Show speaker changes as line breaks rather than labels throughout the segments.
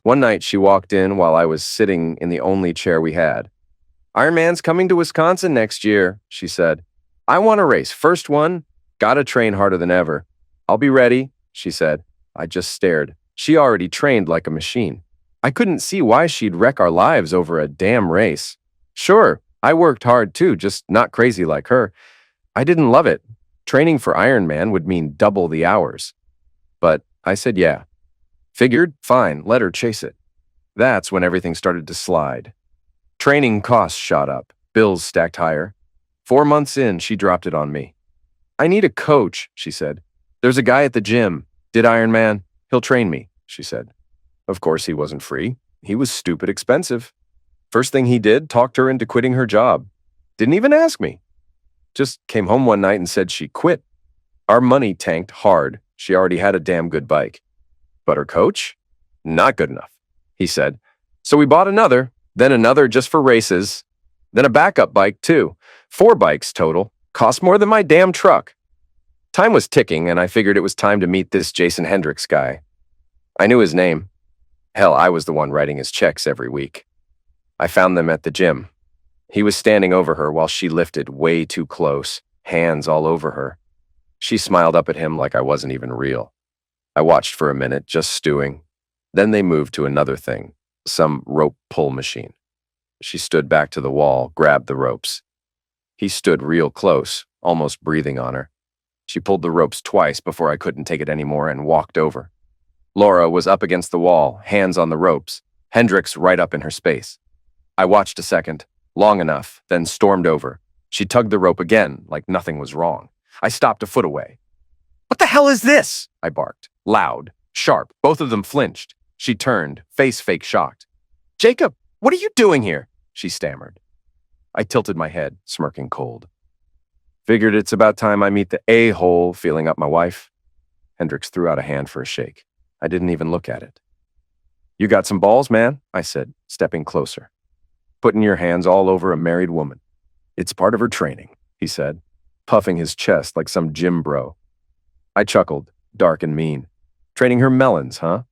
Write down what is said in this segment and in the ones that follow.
One night she walked in while I was sitting in the only chair we had. "Iron Man's coming to Wisconsin next year," she said. "I want to race. First one. Gotta train harder than ever." "I'll be ready," she said. I just stared. She already trained like a machine. I couldn't see why she'd wreck our lives over a damn race. Sure, I worked hard too, just not crazy like her. I didn't love it. Training for Iron Man would mean double the hours. But I said yeah. Figured, fine, let her chase it. That's when everything started to slide. Training costs shot up, bills stacked higher. 4 months in, she dropped it on me. "I need a coach," she said. "There's a guy at the gym. Did Iron Man. He'll train me," she said. Of course, he wasn't free. He was stupid expensive. First thing he did, talked her into quitting her job. Didn't even ask me. Just came home one night and said she quit. Our money tanked hard. She already had a damn good bike. But her coach? Not good enough, he said. So we bought another, then another just for races, then a backup bike too. 4 bikes total. Cost more than my damn truck. Time was ticking, and I figured it was time to meet this Jason Hendricks guy. I knew his name. Hell, I was the one writing his checks every week. I found them at the gym. He was standing over her while she lifted way too close, hands all over her. She smiled up at him like I wasn't even real. I watched for a minute, just stewing. Then they moved to another thing, some rope pull machine. She stood back to the wall, grabbed the ropes. He stood real close, almost breathing on her. She pulled the ropes twice before I couldn't take it anymore and walked over. Laura was up against the wall, hands on the ropes, Hendricks right up in her space. I watched a second, long enough, then stormed over. She tugged the rope again, like nothing was wrong. I stopped a foot away. "What the hell is this?" I barked. Loud, sharp, both of them flinched. She turned, face fake shocked. "Jacob, what are you doing here?" she stammered. I tilted my head, smirking cold. "Figured it's about time I meet the a-hole feeling up my wife." Hendricks threw out a hand for a shake. I didn't even look at it. "You got some balls, man," I said, stepping closer. "Putting your hands all over a married woman." "It's part of her training," he said, puffing his chest like some gym bro. I chuckled, dark and mean. "Training her melons, huh?"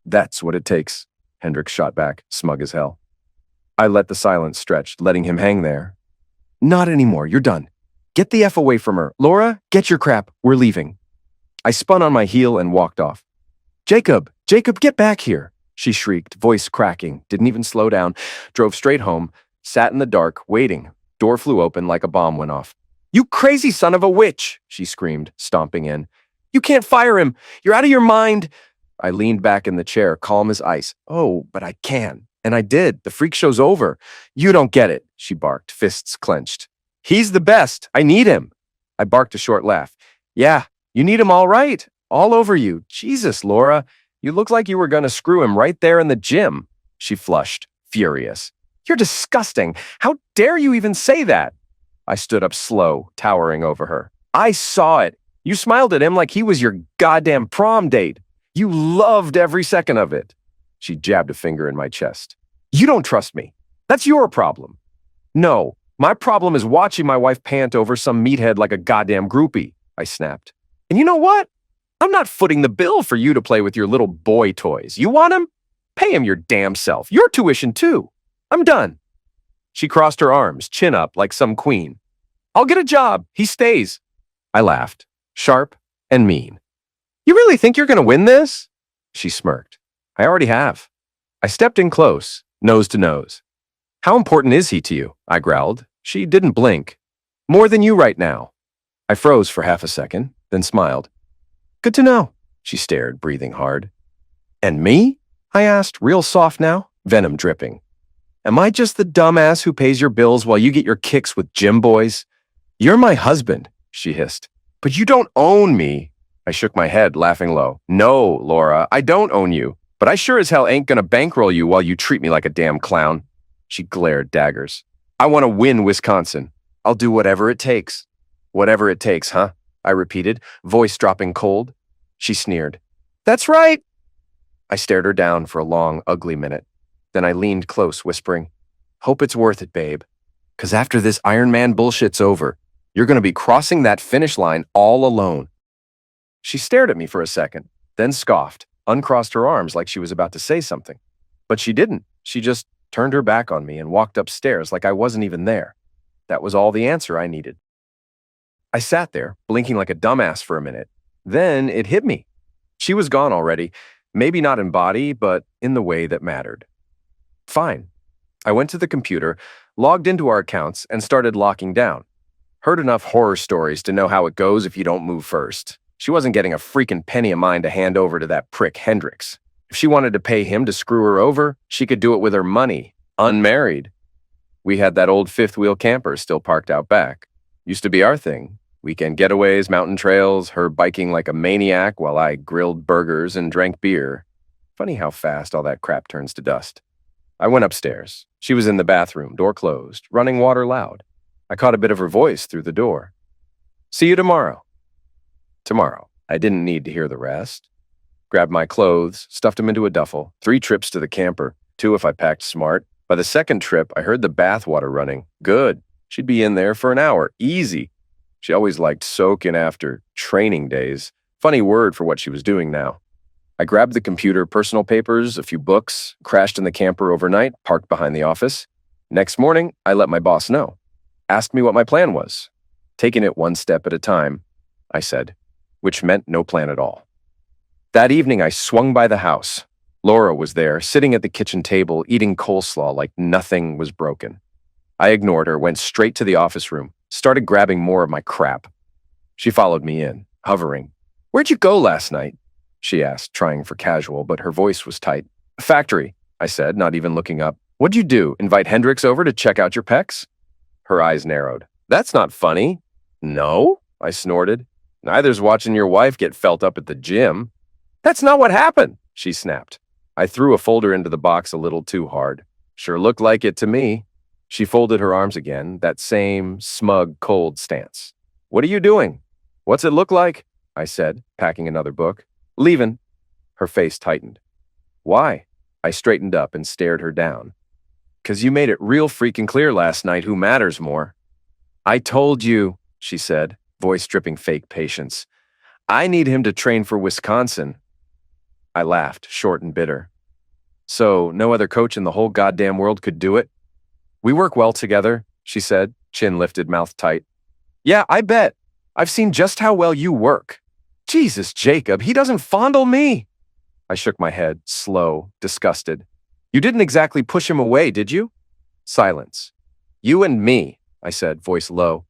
"That's what it takes," Hendricks shot back, smug as hell. I let the silence stretch, letting him hang there. "Not anymore, you're done. Get the F away from her. Laura, get your crap, we're leaving." I spun on my heel and walked off. Jacob, get back here," she shrieked, voice cracking, didn't even slow down, drove straight home, sat in the dark, waiting. Door flew open like a bomb went off. "You crazy son of a witch," she screamed, stomping in. "You can't fire him. You're out of your mind." I leaned back in the chair, calm as ice. "Oh, but I can." And I did. "The freak show's over." "You don't get it," she barked, fists clenched. "He's the best. I need him." I barked a short laugh. "Yeah, you need him all right. All over you. Jesus, Laura, you look like you were going to screw him right there in the gym." She flushed, furious. "You're disgusting. How dare you even say that?" I stood up slow, towering over her. "I saw it. You smiled at him like he was your goddamn prom date. You loved every second of it." She jabbed a finger in my chest. "You don't trust me. That's your problem." "No, my problem is watching my wife pant over some meathead like a goddamn groupie," I snapped. "And you know what? I'm not footing the bill for you to play with your little boy toys. You want him? Pay him your damn self. Your tuition, too. I'm done." She crossed her arms, chin up like some queen. "I'll get a job. He stays." I laughed, sharp and mean. "You really think you're going to win this?" She smirked. "I already have." I stepped in close, nose to nose. "How important is he to you?" I growled. She didn't blink. "More than you right now." I froze for half a second, then smiled. "Good to know." She stared, breathing hard. "And me?" I asked, real soft now, venom dripping. "Am I just the dumbass who pays your bills while you get your kicks with gym boys?" "You're my husband," she hissed. "But you don't own me." I shook my head, laughing low. "No, Laura, I don't own you, but I sure as hell ain't gonna bankroll you while you treat me like a damn clown." She glared daggers. "I want to win Wisconsin. I'll do whatever it takes." "Whatever it takes, huh?" I repeated, voice dropping cold. She sneered. "That's right." I stared her down for a long, ugly minute. Then I leaned close, whispering, "Hope it's worth it, babe. 'Cause after this Iron Man bullshit's over, you're gonna be crossing that finish line all alone." She stared at me for a second, then scoffed, uncrossed her arms like she was about to say something. But she didn't. She just turned her back on me and walked upstairs like I wasn't even there. That was all the answer I needed. I sat there, blinking like a dumbass for a minute. Then it hit me. She was gone already, maybe not in body, but in the way that mattered. Fine. I went to the computer, logged into our accounts, and started locking down. Heard enough horror stories to know how it goes if you don't move first. She wasn't getting a freaking penny of mine to hand over to that prick Hendricks. If she wanted to pay him to screw her over, she could do it with her money, unmarried. We had that old fifth-wheel camper still parked out back. Used to be our thing. Weekend getaways, mountain trails, her biking like a maniac while I grilled burgers and drank beer. Funny how fast all that crap turns to dust. I went upstairs. She was in the bathroom, door closed, running water loud. I caught a bit of her voice through the door. See you tomorrow. Tomorrow. I didn't need to hear the rest. Grabbed my clothes, stuffed them into a duffel, 3 trips to the camper, 2 if I packed smart. By the second trip, I heard the bath water running. Good. She'd be in there for an hour. Easy. She always liked soaking after training days. Funny word for what she was doing now. I grabbed the computer, personal papers, a few books, crashed in the camper overnight, parked behind the office. Next morning, I let my boss know. Asked me what my plan was. Taking it one step at a time, I said, which meant no plan at all. That evening, I swung by the house. Laura was there, sitting at the kitchen table, eating coleslaw like nothing was broken. I ignored her, went straight to the office room, started grabbing more of my crap. She followed me in, hovering. Where'd you go last night? She asked, trying for casual, but her voice was tight. Factory, I said, not even looking up. What'd you do, invite Hendricks over to check out your pecs? Her eyes narrowed. That's not funny. No, I snorted. Neither's watching your wife get felt up at the gym. That's not what happened, she snapped. I threw a folder into the box a little too hard. Sure looked like it to me. She folded her arms again, that same smug, cold stance. What are you doing? What's it look like? I said, packing another book. Leaving. Her face tightened. Why? I straightened up and stared her down. 'Cause you made it real freaking clear last night who matters more. I told you, she said, voice dripping fake patience. I need him to train for Wisconsin. I laughed, short and bitter. So, no other coach in the whole goddamn world could do it? We work well together, she said, chin lifted, mouth tight. Yeah, I bet. I've seen just how well you work. Jesus, Jacob, he doesn't fondle me. I shook my head, slow, disgusted. You didn't exactly push him away, did you? Silence. You and me, I said, voice low.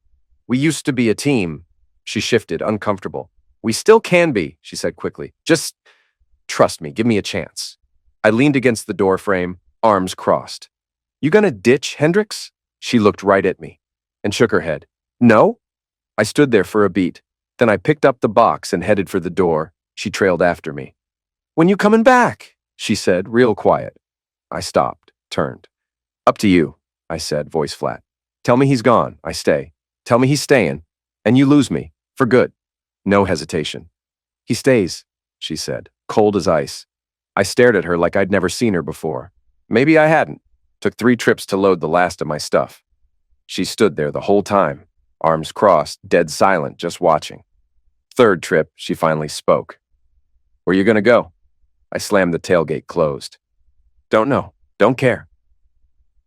We used to be a team. She shifted, uncomfortable. We still can be, she said quickly. Just trust me, give me a chance. I leaned against the door frame, arms crossed. You gonna ditch Hendricks? She looked right at me and shook her head. No? I stood there for a beat. Then I picked up the box and headed for the door. She trailed after me. When you coming back? She said, real quiet. I stopped, turned. Up to you, I said, voice flat. Tell me he's gone, I stay. Tell me he's staying, and you lose me, for good. No hesitation. He stays, she said, cold as ice. I stared at her like I'd never seen her before. Maybe I hadn't. Took 3 trips to load the last of my stuff. She stood there the whole time, arms crossed, dead silent, just watching. 3rd trip, she finally spoke. Where you gonna go? I slammed the tailgate closed. Don't know. Don't care.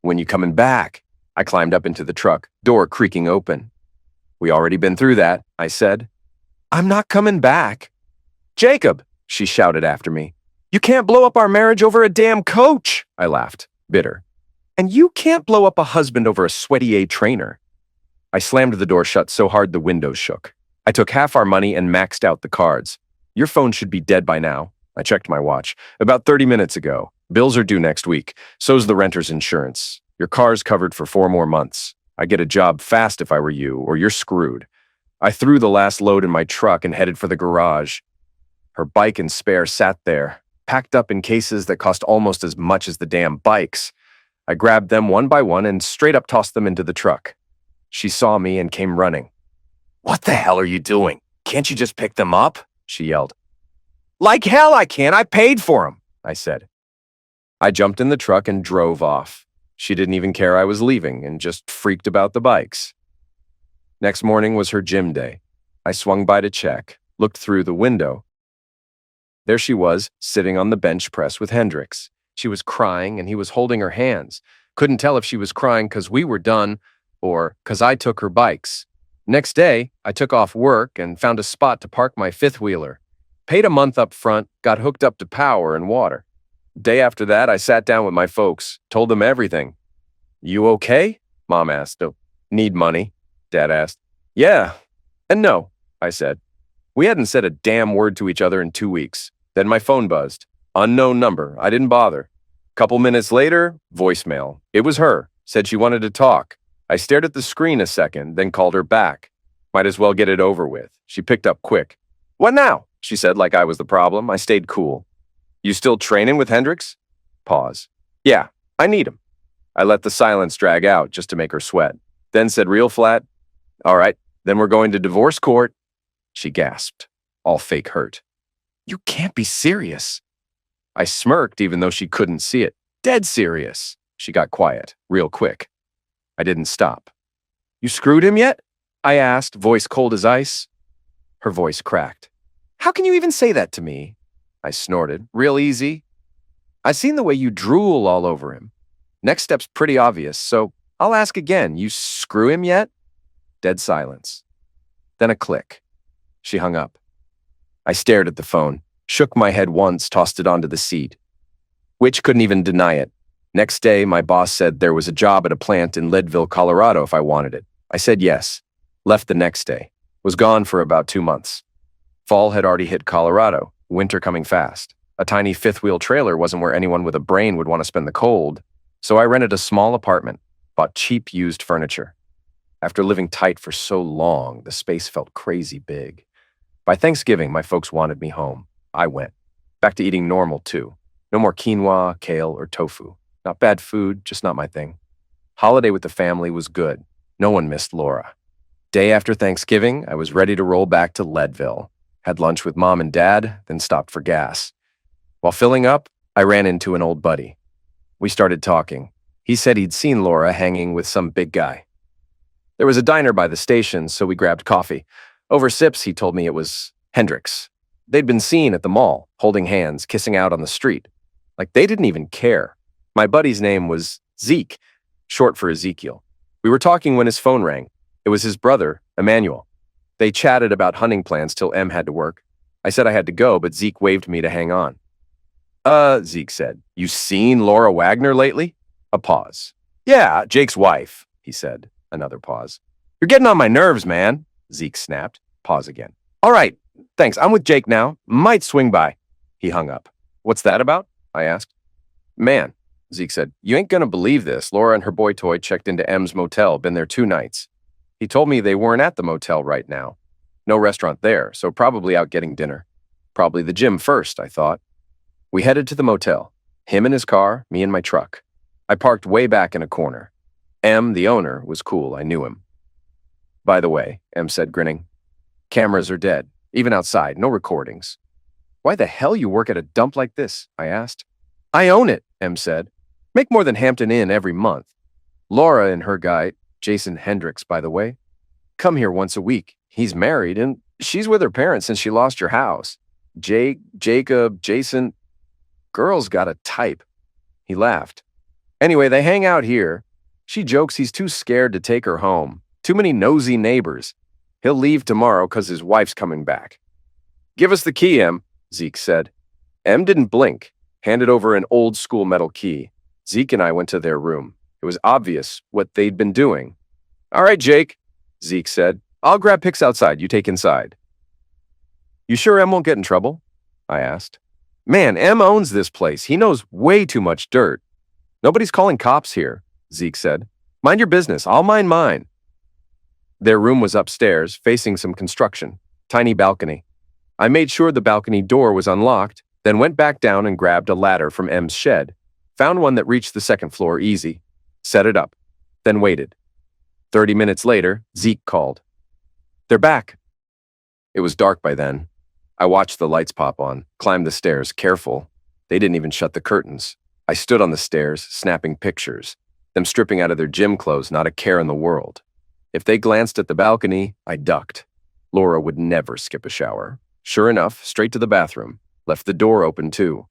When you coming back? I climbed up into the truck, door creaking open. We already been through that, I said. I'm not coming back. Jacob, she shouted after me. You can't blow up our marriage over a damn coach, I laughed, bitter. And you can't blow up a husband over a sweaty A trainer. I slammed the door shut so hard the windows shook. I took half our money and maxed out the cards. Your phone should be dead by now. I checked my watch. About 30 minutes ago. Bills are due next week. So's the renter's insurance. Your car's covered for 4 more months. I'd get a job fast if I were you, or you're screwed. I threw the last load in my truck and headed for the garage. Her bike and spare sat there, packed up in cases that cost almost as much as the damn bikes. I grabbed them one by one and straight up tossed them into the truck. She saw me and came running. What the hell are you doing? Can't you just pick them up? She yelled. Like hell I can. I paid for them, I said. I jumped in the truck and drove off. She didn't even care I was leaving and just freaked about the bikes. Next morning was her gym day. I swung by to check, looked through the window. There she was, sitting on the bench press with Hendricks. She was crying and he was holding her hands. Couldn't tell if she was crying because we were done or because I took her bikes. Next day, I took off work and found a spot to park my fifth-wheeler. Paid a month up front, got hooked up to power and water. Day after that, I sat down with my folks, told them everything. You okay? Mom asked. Oh, need money? Dad asked. Yeah. And no, I said. We hadn't said a damn word to each other in 2 weeks. Then my phone buzzed. Unknown number. I didn't bother. Couple minutes later, voicemail. It was her. Said she wanted to talk. I stared at the screen a second, then called her back. Might as well get it over with. She picked up quick. What now? She said like I was the problem. I stayed cool. You still training with Hendricks? Pause. Yeah, I need him. I let the silence drag out just to make her sweat. Then said real flat, all right, then we're going to divorce court. She gasped, all fake hurt. You can't be serious. I smirked even though she couldn't see it. Dead serious. She got quiet, real quick. I didn't stop. You screwed him yet? I asked, voice cold as ice. Her voice cracked. How can you even say that to me? I snorted, real easy. I seen the way you drool all over him. Next step's pretty obvious, so I'll ask again. You screw him yet? Dead silence. Then a click. She hung up. I stared at the phone, shook my head once, tossed it onto the seat. Which couldn't even deny it. Next day, my boss said there was a job at a plant in Leadville, Colorado if I wanted it. I said yes. Left the next day. Was gone for about 2 months. Fall had already hit Colorado, winter coming fast. A tiny fifth-wheel trailer wasn't where anyone with a brain would want to spend the cold, so I rented a small apartment, bought cheap used furniture. After living tight for so long, the space felt crazy big. By Thanksgiving, my folks wanted me home. I went. Back to eating normal, too. No more quinoa, kale, or tofu. Not bad food, just not my thing. Holiday with the family was good. No one missed Laura. Day after Thanksgiving, I was ready to roll back to Leadville. Had lunch with Mom and Dad, then stopped for gas. While filling up, I ran into an old buddy. We started talking. He said he'd seen Laura hanging with some big guy. There was a diner by the station, so we grabbed coffee. Over sips, he told me it was Hendricks. They'd been seen at the mall, holding hands, kissing out on the street. Like they didn't even care. My buddy's name was Zeke, short for Ezekiel. We were talking when his phone rang. It was his brother, Emmanuel. They chatted about hunting plans till Em had to work. I said I had to go, but Zeke waved me to hang on. Zeke said, you seen Laura Wagner lately? A pause. Yeah, Jake's wife, he said. Another pause. You're getting on my nerves, man, Zeke snapped. Pause again. All right, thanks. I'm with Jake now. Might swing by. He hung up. What's that about? I asked. Man, Zeke said, you ain't gonna believe this. Laura and her boy toy checked into M's motel, been there 2 nights. He told me they weren't at the motel right now. No restaurant there, so probably out getting dinner. Probably the gym first, I thought. We headed to the motel. Him in his car, me in my truck. I parked way back in a corner. M, the owner, was cool. I knew him. By the way, M said, grinning, cameras are dead, even outside, no recordings. Why the hell you work at a dump like this? I asked. I own it, M said. Make more than Hampton Inn every month. Laura and her guy, Jason Hendricks, by the way, come here once a week. He's married, and she's with her parents since she lost your house. Jake, Jacob, Jason. Girl's got a type. He laughed. Anyway, they hang out here. She jokes he's too scared to take her home. Too many nosy neighbors. He'll leave tomorrow because his wife's coming back. Give us the key, Em, Zeke said. Em didn't blink. Handed over an old-school metal key. Zeke and I went to their room. It was obvious what they'd been doing. All right, Jake, Zeke said. I'll grab pics outside. You take inside. You sure Em won't get in trouble? I asked. Man, Em owns this place. He knows way too much dirt. Nobody's calling cops here, Zeke said. Mind your business. I'll mind mine. Their room was upstairs, facing some construction. Tiny balcony. I made sure the balcony door was unlocked, then went back down and grabbed a ladder from Em's shed. Found one that reached the 2nd floor easy. Set it up. Then waited. 30 minutes later, Zeke called. They're back. It was dark by then. I watched the lights pop on, climbed the stairs, careful. They didn't even shut the curtains. I stood on the stairs, snapping pictures. Them stripping out of their gym clothes, not a care in the world. If they glanced at the balcony, I ducked. Laura would never skip a shower. Sure enough, straight to the bathroom. Left the door open, too.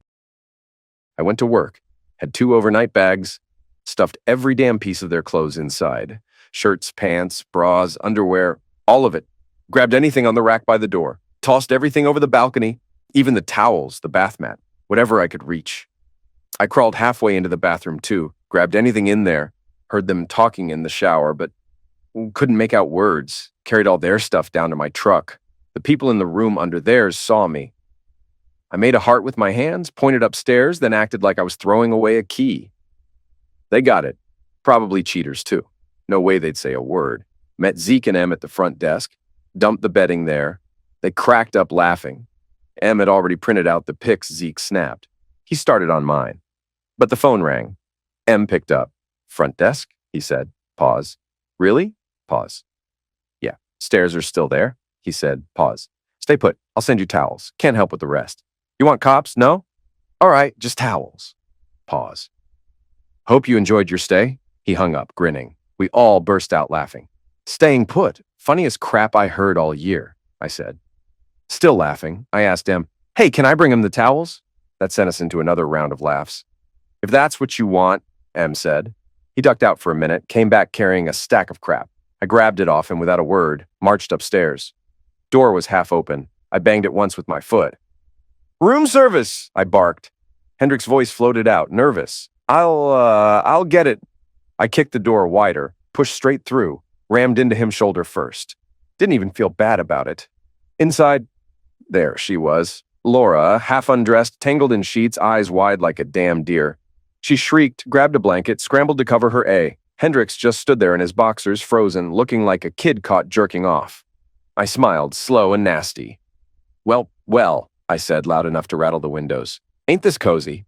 I went to work. Had 2 overnight bags, stuffed every damn piece of their clothes inside. Shirts, pants, bras, underwear, all of it. Grabbed anything on the rack by the door. Tossed everything over the balcony, even the towels, the bath mat, whatever I could reach. I crawled halfway into the bathroom too, grabbed anything in there, heard them talking in the shower, but couldn't make out words, carried all their stuff down to my truck. The people in the room under theirs saw me. I made a heart with my hands, pointed upstairs, then acted like I was throwing away a key. They got it. Probably cheaters too. No way they'd say a word. Met Zeke and Em at the front desk, dumped the bedding there. They cracked up laughing. Em had already printed out the pics Zeke snapped. He started on mine. But the phone rang. Em picked up. Front desk, he said. Pause. Really? Pause. Yeah, stairs are still there, he said. Pause. Stay put. I'll send you towels. Can't help with the rest. You want cops? No? All right, just towels. Pause. Hope you enjoyed your stay. He hung up, grinning. We all burst out laughing. Staying put. Funniest crap I heard all year, I said. Still laughing, I asked Em, hey, can I bring him the towels? That sent us into another round of laughs. If that's what you want, Em said. He ducked out for a minute, came back carrying a stack of crap. I grabbed it off him without a word, marched upstairs. Door was half open. I banged it once with my foot. Room service, I barked. Hendricks' voice floated out, nervous. I'll get it. I kicked the door wider, pushed straight through, rammed into him shoulder first. Didn't even feel bad about it. Inside, there she was. Laura, half undressed, tangled in sheets, eyes wide like a damn deer. She shrieked, grabbed a blanket, scrambled to cover her A. Hendricks just stood there in his boxers, frozen, looking like a kid caught jerking off. I smiled, slow and nasty. Well, I said, loud enough to rattle the windows. Ain't this cozy?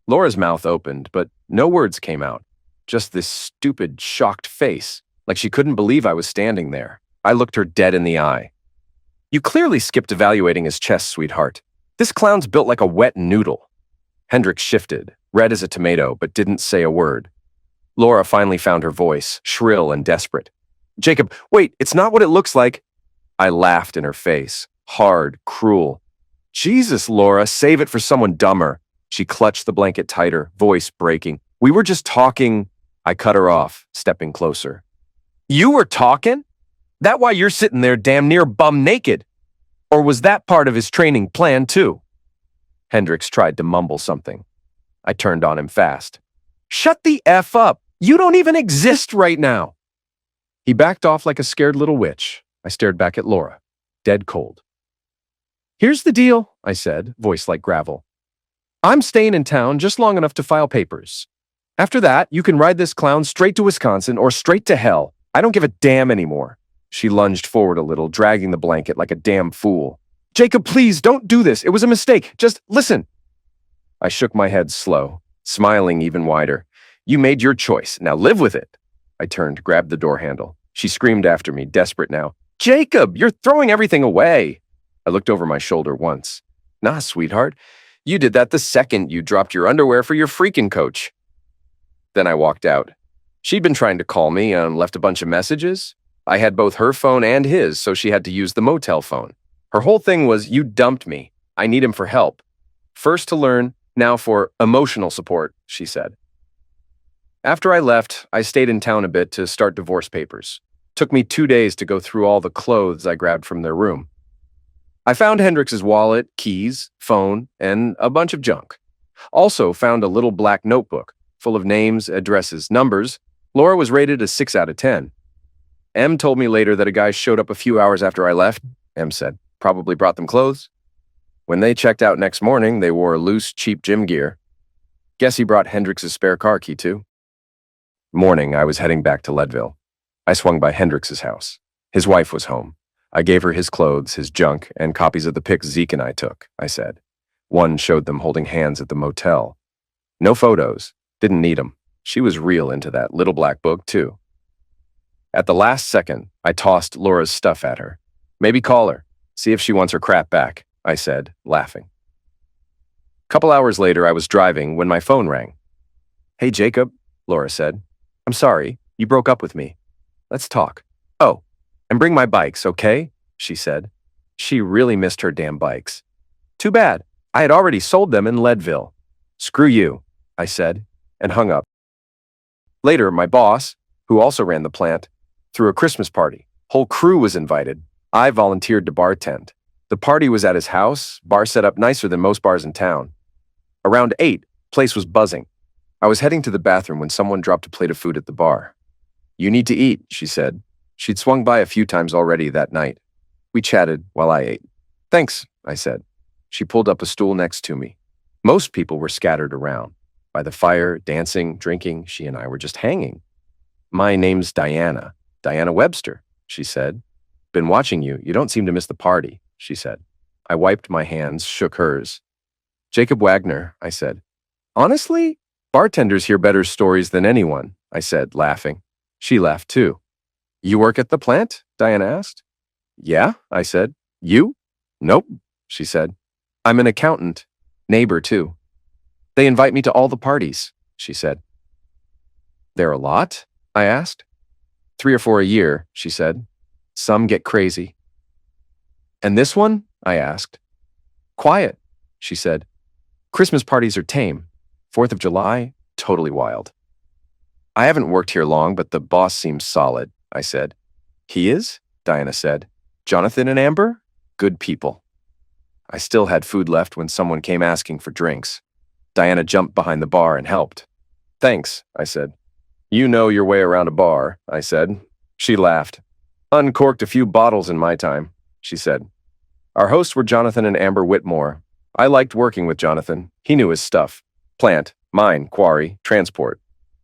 Laura's mouth opened, but no words came out. Just this stupid, shocked face, like she couldn't believe I was standing there. I looked her dead in the eye. You clearly skipped evaluating his chest, sweetheart. This clown's built like a wet noodle. Hendricks shifted, red as a tomato, but didn't say a word. Laura finally found her voice, shrill and desperate. Jacob, wait, it's not what it looks like. I laughed in her face, hard, cruel. Jesus, Laura, save it for someone dumber. She clutched the blanket tighter, voice breaking. We were just talking. I cut her off, stepping closer. You were talking? That why you're sitting there damn near bum naked? Or was that part of his training plan too? Hendricks tried to mumble something. I turned on him fast. Shut the F up. You don't even exist right now. He backed off like a scared little witch. I stared back at Laura, dead cold. Here's the deal, I said, voice like gravel. I'm staying in town just long enough to file papers. After that, you can ride this clown straight to Wisconsin or straight to hell. I don't give a damn anymore. She lunged forward a little, dragging the blanket like a damn fool. Jacob, please, don't do this. It was a mistake. Just listen. I shook my head slow, smiling even wider. You made your choice. Now live with it. I turned, grabbed the door handle. She screamed after me, desperate now. Jacob, you're throwing everything away. I looked over my shoulder once. Nah, sweetheart. You did that the second you dropped your underwear for your freaking coach. Then I walked out. She'd been trying to call me and left a bunch of messages. I had both her phone and his, so she had to use the motel phone. Her whole thing was, you dumped me. I need him for help. First to learn, now for emotional support, she said. After I left, I stayed in town a bit to start divorce papers. Took me 2 days to go through all the clothes I grabbed from their room. I found Hendricks' wallet, keys, phone, and a bunch of junk. Also found a little black notebook full of names, addresses, numbers. Laura was rated a 6 out of 10. Em told me later that a guy showed up a few hours after I left, Em said. Probably brought them clothes. When they checked out next morning, they wore loose, cheap gym gear. Guess he brought Hendricks' spare car key, too. Morning, I was heading back to Leadville. I swung by Hendricks' house. His wife was home. I gave her his clothes, his junk, and copies of the pics Zeke and I took, I said. One showed them holding hands at the motel. No photos. Didn't need them. She was real into that little black book, too. At the last second, I tossed Laura's stuff at her. Maybe call her. See if she wants her crap back, I said, laughing. Couple hours later, I was driving when my phone rang. Hey, Jacob, Laura said. I'm sorry, you broke up with me. Let's talk. Oh, and bring my bikes, okay? She said. She really missed her damn bikes. Too bad. I had already sold them in Leadville. Screw you, I said. and hung up. Later, my boss, who also ran the plant, threw a Christmas party. Whole crew was invited. I volunteered to bartend. The party was at his house, bar set up nicer than most bars in town. Around 8, place was buzzing. I was heading to the bathroom when someone dropped a plate of food at the bar. "You need to eat," she said. She'd swung by a few times already that night. We chatted while I ate. "Thanks," I said. She pulled up a stool next to me. Most people were scattered around. By the fire, dancing, drinking, she and I were just hanging. "My name's Diana. Diana Webster," she said. "Been watching you. You don't seem to miss the party," she said. I wiped my hands, shook hers. "Jacob Wagner," I said. "Honestly, bartenders hear better stories than anyone," I said, laughing. She laughed too. "You work at the plant?" Diana asked. "Yeah," I said. "You?" "Nope," she said. "I'm an accountant. Neighbor too. They invite me to all the parties," she said. "There are a lot?" I asked. 3 or 4 a year," she said. "Some get crazy." "And this one?" I asked. "Quiet," she said. "Christmas parties are tame. 4th of July, totally wild." "I haven't worked here long, but the boss seems solid," I said. "He is?" Diana said. "Jonathan and Amber? Good people." I still had food left when someone came asking for drinks. Diana jumped behind the bar and helped. "Thanks," I said. "You know your way around a bar," I said. She laughed. "Uncorked a few bottles in my time," she said. Our hosts were Jonathan and Amber Whitmore. I liked working with Jonathan. He knew his stuff. Plant, mine, quarry, transport.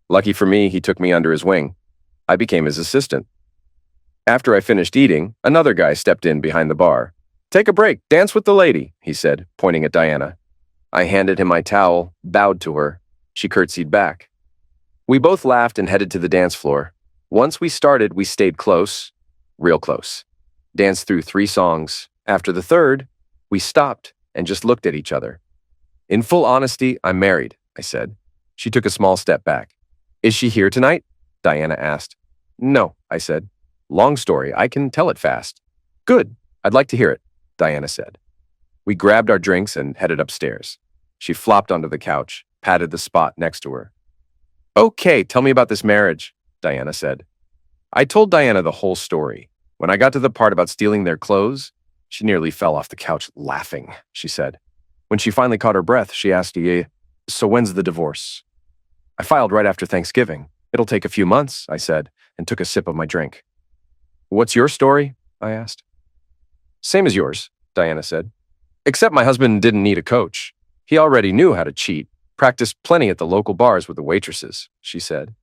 Lucky for me, he took me under his wing. I became his assistant. After I finished eating, another guy stepped in behind the bar. "Take a break, dance with the lady," he said, pointing at Diana. I handed him my towel, bowed to her. She curtsied back. We both laughed and headed to the dance floor. Once we started, we stayed close, real close. Danced through 3 songs. After the 3rd, we stopped and just looked at each other. "In full honesty, I'm married," I said. She took a small step back. "Is she here tonight?" Diana asked. "No," I said. "Long story, I can tell it fast." "Good, I'd like to hear it," Diana said. We grabbed our drinks and headed upstairs. She flopped onto the couch, patted the spot next to her. "Okay, tell me about this marriage," Diana said. I told Diana the whole story. When I got to the part about stealing their clothes, she nearly fell off the couch laughing, she said. When she finally caught her breath, she asked, "So when's the divorce?" "I filed right after Thanksgiving. It'll take a few months," I said, and took a sip of my drink. "What's your story?" I asked. "Same as yours," Diana said. "Except my husband didn't need a coach. He already knew how to cheat, practiced plenty at the local bars with the waitresses," she said.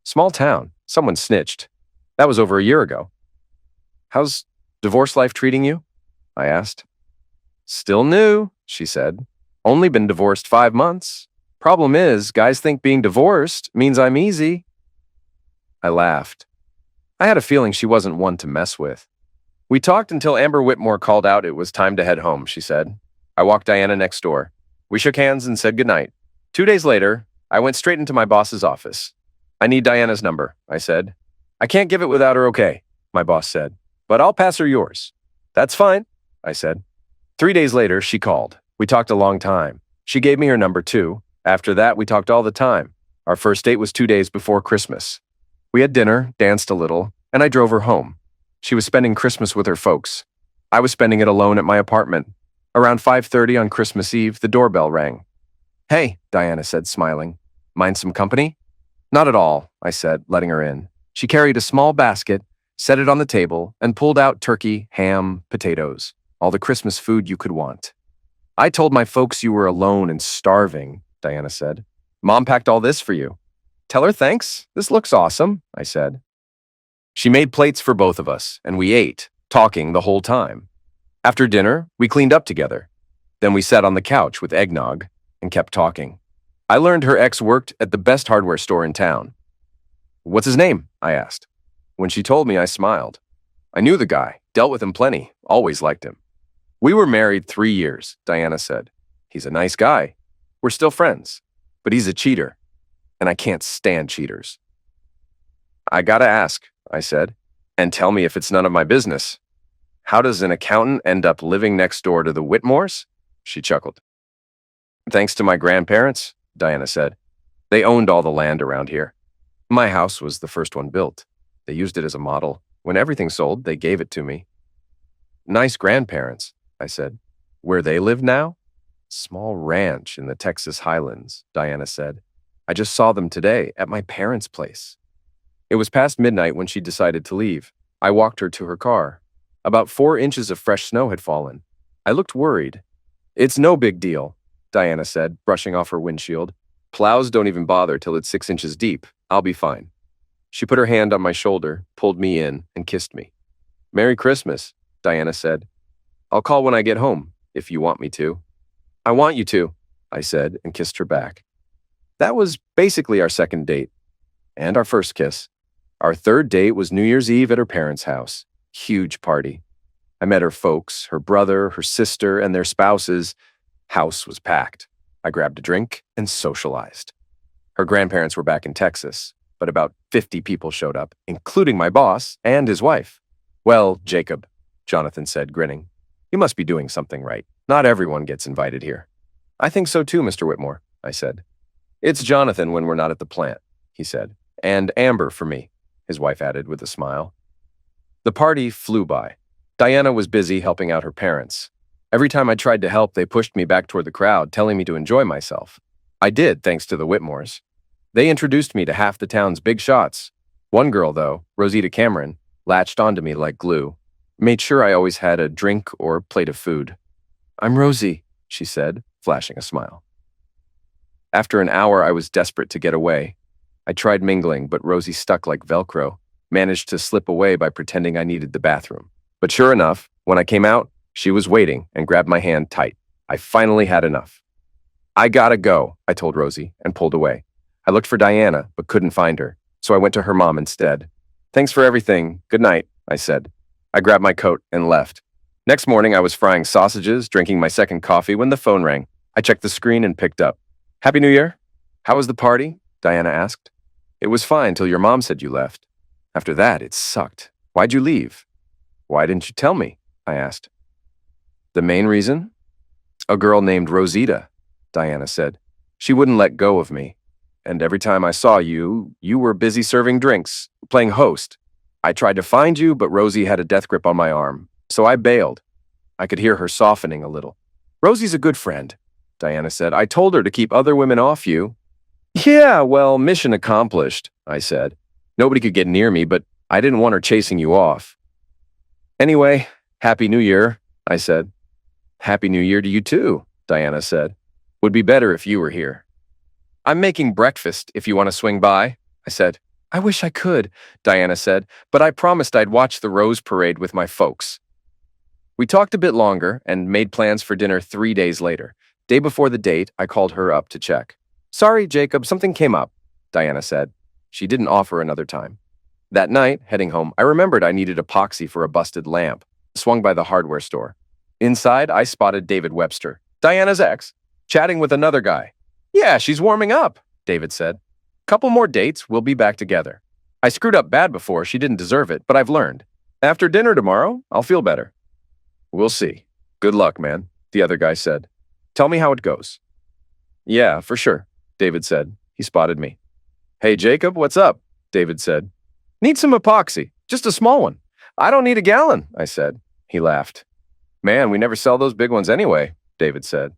"Small town. Someone snitched. That was over a year ago." "How's divorce life treating you?" I asked. "Still new," she said. "Only been divorced 5 months. Problem is, guys think being divorced means I'm easy." I laughed. I had a feeling she wasn't one to mess with. We talked until Amber Whitmore called out it was time to head home, she said. I walked Diana next door. We shook hands and said goodnight. 2 days later, I went straight into my boss's office. "I need Diana's number," I said. "I can't give it without her okay," my boss said. "But I'll pass her yours." "That's fine," I said. 3 days later, she called. We talked a long time. She gave me her number too. After that, we talked all the time. Our first date was 2 days before Christmas. We had dinner, danced a little, and I drove her home. She was spending Christmas with her folks. I was spending it alone at my apartment. Around 5:30 on Christmas Eve, the doorbell rang. "Hey," Diana said, smiling. "Mind some company?" "Not at all," I said, letting her in. She carried a small basket, set it on the table, and pulled out turkey, ham, potatoes, all the Christmas food you could want. "I told my folks you were alone and starving," Diana said. "Mom packed all this for you." "Tell her thanks. This looks awesome," I said. She made plates for both of us, and we ate, talking the whole time. After dinner, we cleaned up together. Then we sat on the couch with eggnog and kept talking. I learned her ex worked at the best hardware store in town. "What's his name?" I asked. When she told me, I smiled. I knew the guy, dealt with him plenty, always liked him. "We were married 3 years," Diana said. "He's a nice guy. We're still friends, but he's a cheater, and I can't stand cheaters." "I gotta ask," I said, "and tell me if it's none of my business. How does an accountant end up living next door to the Whitmores?" She chuckled. "Thanks to my grandparents," Diana said. They owned all the land around here. My house was the first one built. They used it as a model. When everything sold, they gave it to me. Nice grandparents, I said. Where they live now? Small ranch in the Texas highlands, Diana said. I just saw them today at my parents' place. It was past midnight when she decided to leave. I walked her to her car. About 4 inches of fresh snow had fallen. I looked worried. It's no big deal, Diana said, brushing off her windshield. Plows don't even bother till it's 6 inches deep. I'll be fine. She put her hand on my shoulder, pulled me in, and kissed me. Merry Christmas, Diana said. I'll call when I get home, if you want me to. I want you to, I said, and kissed her back. That was basically our second date. And our first kiss. Our third date was New Year's Eve at her parents' house. Huge party. I met her folks, her brother, her sister, and their spouses. House was packed. I grabbed a drink and socialized. Her grandparents were back in Texas, but about 50 people showed up, including my boss and his wife. Well, Jacob, Jonathan said, grinning. You must be doing something right. Not everyone gets invited here. I think so too, Mr. Whitmore, I said. It's Jonathan when we're not at the plant, he said. And Amber for me, his wife added with a smile. The party flew by. Diana was busy helping out her parents. Every time I tried to help, they pushed me back toward the crowd, telling me to enjoy myself. I did, thanks to the Whitmores. They introduced me to half the town's big shots. One girl, though, Rosita Cameron, latched onto me like glue, made sure I always had a drink or plate of food. I'm Rosie, she said, flashing a smile. After an hour, I was desperate to get away. I tried mingling, but Rosie stuck like Velcro, managed to slip away by pretending I needed the bathroom. But sure enough, when I came out, she was waiting and grabbed my hand tight. I finally had enough. I gotta go, I told Rosie, and pulled away. I looked for Diana, but couldn't find her, so I went to her mom instead. Thanks for everything. Good night, I said. I grabbed my coat and left. Next morning, I was frying sausages, drinking my second coffee when the phone rang. I checked the screen and picked up. Happy New Year? How was the party? Diana asked. It was fine till your mom said you left. After that, it sucked. Why'd you leave? Why didn't you tell me? I asked. The main reason? A girl named Rosita, Diana said. She wouldn't let go of me. And every time I saw you, you were busy serving drinks, playing host. I tried to find you, but Rosie had a death grip on my arm, so I bailed. I could hear her softening a little. Rosie's a good friend, Diana said. I told her to keep other women off you. Yeah, well, mission accomplished, I said. Nobody could get near me, but I didn't want her chasing you off. Anyway, Happy New Year, I said. Happy New Year to you too, Diana said. Would be better if you were here. I'm making breakfast if you want to swing by, I said. I wish I could, Diana said, but I promised I'd watch the Rose Parade with my folks. We talked a bit longer and made plans for dinner 3 days later. Day before the date, I called her up to check. Sorry, Jacob, something came up, Diana said. She didn't offer another time. That night, heading home, I remembered I needed epoxy for a busted lamp, swung by the hardware store. Inside, I spotted David Webster, Diana's ex, chatting with another guy. Yeah, she's warming up, David said. Couple more dates, we'll be back together. I screwed up bad before, she didn't deserve it, but I've learned. After dinner tomorrow, I'll feel better. We'll see. Good luck, man, the other guy said. Tell me how it goes. Yeah, for sure, David said. He spotted me. Hey, Jacob, what's up? David said. Need some epoxy, just a small one. I don't need a gallon, I said. He laughed. Man, we never sell those big ones anyway, David said.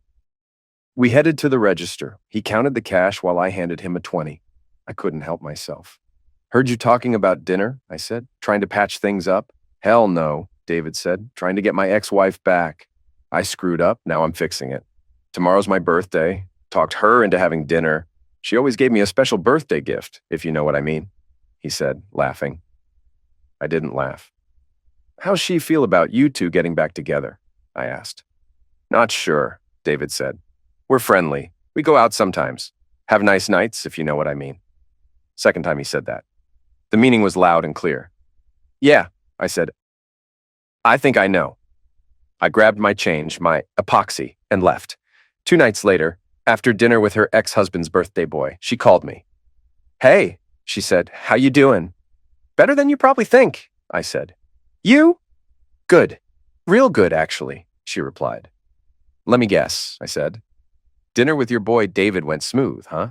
We headed to the register. He counted the cash while I handed him a 20. I couldn't help myself. Heard you talking about dinner, I said, trying to patch things up. Hell no, David said, trying to get my ex-wife back. I screwed up, now I'm fixing it. Tomorrow's my birthday. Talked her into having dinner. She always gave me a special birthday gift, if you know what I mean, he said, laughing. I didn't laugh. How's she feel about you two getting back together? I asked. Not sure, David said. We're friendly. We go out sometimes. Have nice nights, if you know what I mean. Second time he said that. The meaning was loud and clear. Yeah, I said. I think I know. I grabbed my change, my epoxy, and left. 2 nights later, after dinner with her ex-husband's birthday boy, she called me. Hey, she said, how you doing? Better than you probably think, I said. You? Good. Real good, actually, she replied. Let me guess, I said. Dinner with your boy David went smooth, huh?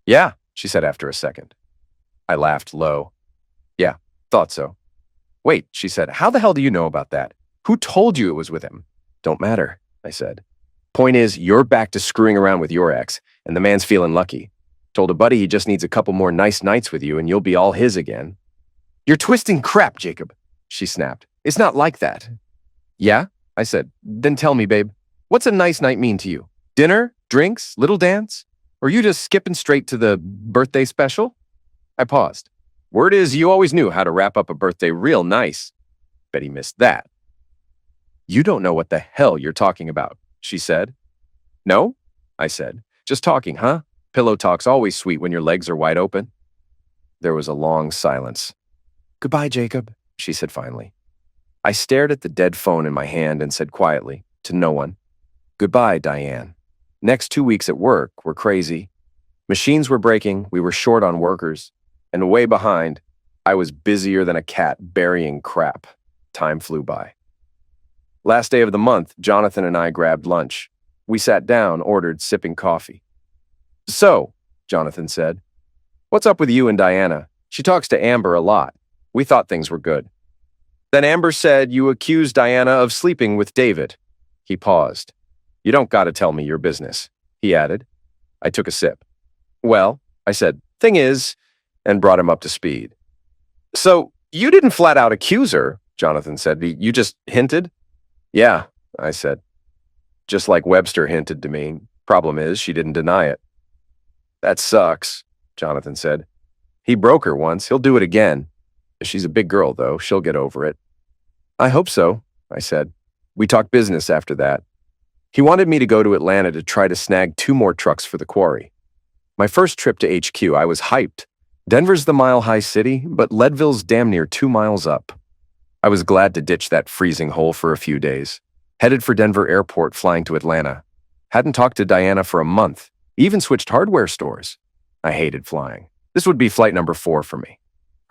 Yeah, she said after a second. I laughed low. Yeah, thought so. Wait, she said, how the hell do you know about that? Who told you it was with him? Don't matter, I said. Point is, you're back to screwing around with your ex, and the man's feeling lucky. Told a buddy he just needs a couple more nice nights with you and you'll be all his again. You're twisting crap, Jacob, she snapped. It's not like that. Yeah, I said. Then tell me, babe, what's a nice night mean to you? Dinner, drinks, little dance? Or you just skipping straight to the birthday special? I paused. Word is you always knew how to wrap up a birthday real nice. Bet he missed that. You don't know what the hell you're talking about, she said. No? I said. Just talking, huh? Pillow talk's always sweet when your legs are wide open. There was a long silence. Goodbye, Jacob, she said finally. I stared at the dead phone in my hand and said quietly, to no one, Goodbye, Diane. Next 2 weeks at work were crazy. Machines were breaking, we were short on workers, and way behind, I was busier than a cat burying crap. Time flew by. Last day of the month, Jonathan and I grabbed lunch. We sat down, ordered, sipping coffee. So, Jonathan said, what's up with you and Diana? She talks to Amber a lot. We thought things were good. Then Amber said you accused Diana of sleeping with David. He paused. You don't gotta tell me your business, he added. I took a sip. Well, I said, thing is, and brought him up to speed. So, you didn't flat out accuse her, Jonathan said. You just hinted? Yeah, I said. Just like Webster hinted to me. Problem is, she didn't deny it. That sucks, Jonathan said. He broke her once. He'll do it again. She's a big girl, though. She'll get over it. I hope so, I said. We talked business after that. He wanted me to go to Atlanta to try to snag 2 more trucks for the quarry. My first trip to HQ, I was hyped. Denver's the mile-high city, but Leadville's damn near 2 miles up. I was glad to ditch that freezing hole for a few days. Headed for Denver Airport, flying to Atlanta. Hadn't talked to Diana for a month. Even switched hardware stores. I hated flying. This would be flight number 4 for me.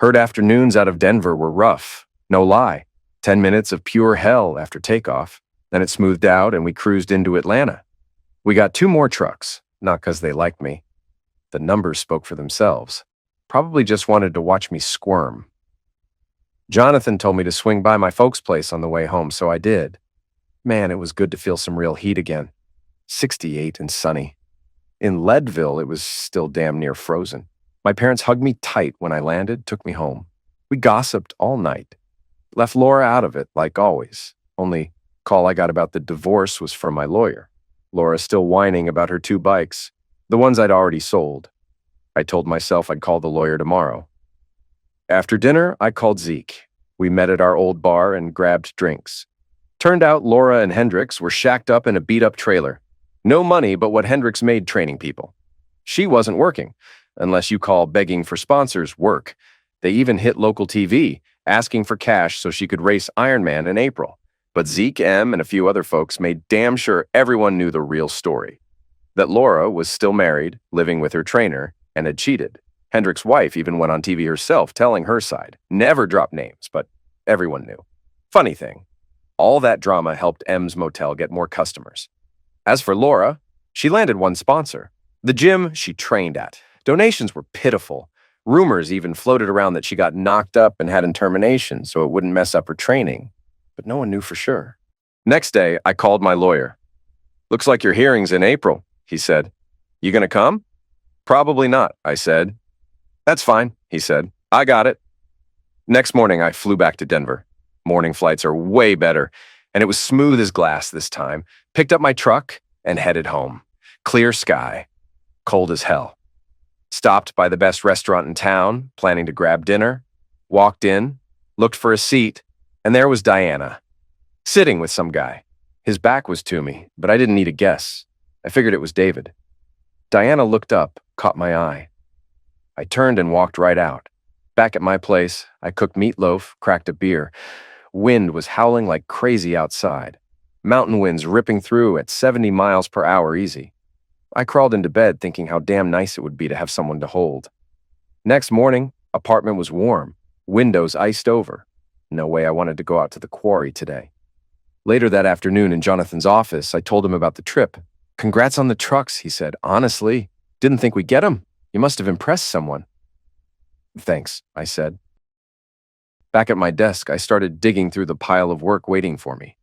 Heard afternoons out of Denver were rough. No lie. 10 minutes of pure hell after takeoff. Then it smoothed out and we cruised into Atlanta. We got 2 more trucks, not because they liked me. The numbers spoke for themselves. Probably just wanted to watch me squirm. Jonathan told me to swing by my folks' place on the way home, so I did. Man, it was good to feel some real heat again. 68 and sunny. In Leadville, it was still damn near frozen. My parents hugged me tight when I landed, took me home. We gossiped all night. Left Laura out of it, like always. Only call I got about the divorce was from my lawyer. Laura still whining about her 2 bikes, the ones I'd already sold. I told myself I'd call the lawyer tomorrow. After dinner, I called Zeke. We met at our old bar and grabbed drinks. Turned out Laura and Hendrix were shacked up in a beat-up trailer. No money but what Hendrix made training people. She wasn't working, unless you call begging for sponsors work. They even hit local TV, asking for cash so she could race Ironman in April. But Zeke, M, and a few other folks made damn sure everyone knew the real story. That Laura was still married, living with her trainer, and had cheated. Hendrix's wife even went on TV herself telling her side. Never dropped names, but everyone knew. Funny thing, all that drama helped M's Motel get more customers. As for Laura, she landed one sponsor. The gym she trained at. Donations were pitiful. Rumors even floated around that she got knocked up and had in termination so it wouldn't mess up her training. But no one knew for sure. Next day, I called my lawyer. Looks like your hearing's in April, he said. You gonna come? Probably not, I said. That's fine, he said. I got it. Next morning, I flew back to Denver. Morning flights are way better, and it was smooth as glass this time. Picked up my truck and headed home. Clear sky. Cold as hell. Stopped by the best restaurant in town, planning to grab dinner. Walked in, looked for a seat, and there was Diana, sitting with some guy. His back was to me, but I didn't need a guess. I figured it was David. Diana looked up, caught my eye. I turned and walked right out. Back at my place, I cooked meatloaf, cracked a beer. Wind was howling like crazy outside. Mountain winds ripping through at 70 miles per hour easy. I crawled into bed thinking how damn nice it would be to have someone to hold. Next morning, apartment was warm, windows iced over. No way I wanted to go out to the quarry today. Later that afternoon in Jonathan's office, I told him about the trip. Congrats on the trucks, he said. Honestly, didn't think we'd get them. You must have impressed someone. Thanks, I said. Back at my desk, I started digging through the pile of work waiting for me.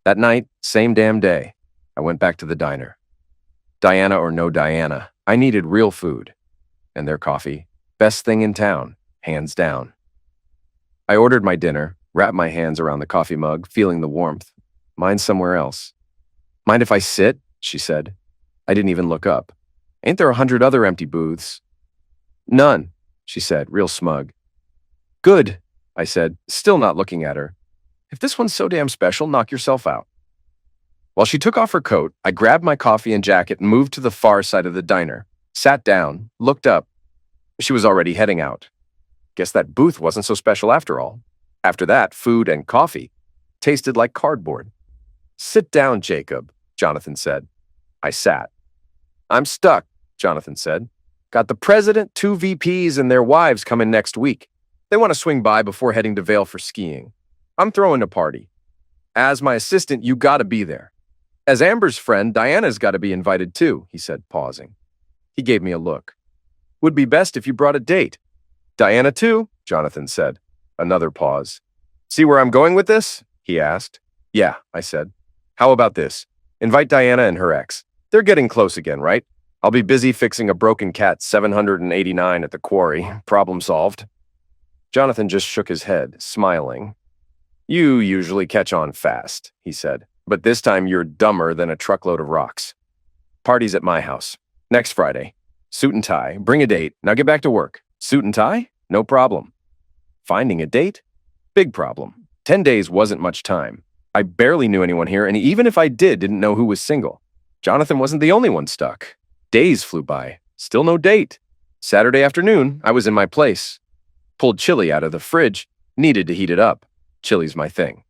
That night, same damn day, I went back to the diner. Diana or no Diana, I needed real food. And their coffee, best thing in town, hands down. I ordered my dinner, wrapped my hands around the coffee mug, feeling the warmth. Mine somewhere else. Mind if I sit? She said. I didn't even look up. Ain't there 100 other empty booths? None, she said, real smug. Good, I said, still not looking at her. If this one's so damn special, knock yourself out. While she took off her coat, I grabbed my coffee and jacket and moved to the far side of the diner, sat down, looked up. She was already heading out. Guess that booth wasn't so special after all. After that, food and coffee tasted like cardboard. Sit down, Jacob, Jonathan said. I sat. I'm stuck, Jonathan said. Got the president, 2 VPs, and their wives coming next week. They want to swing by before heading to Vail for skiing. I'm throwing a party. As my assistant, you gotta be there. As Amber's friend, Diana's gotta be invited too, he said, pausing. He gave me a look. Would be best if you brought a date. Diana too, Jonathan said. Another pause. See where I'm going with this? He asked. Yeah, I said. How about this? Invite Diana and her ex. They're getting close again, right? I'll be busy fixing a broken cat 789 at the quarry. Problem solved. Jonathan just shook his head, smiling. You usually catch on fast, he said, but this time you're dumber than a truckload of rocks. Party's at my house. Next Friday. Suit and tie. Bring a date. Now get back to work. Suit and tie? No problem. Finding a date? Big problem. 10 days wasn't much time. I barely knew anyone here, and even if I didn't know who was single. Jonathan wasn't the only one stuck. Days flew by. Still no date. Saturday afternoon, I was in my place. Pulled chili out of the fridge. Needed to heat it up. Chili's my thing.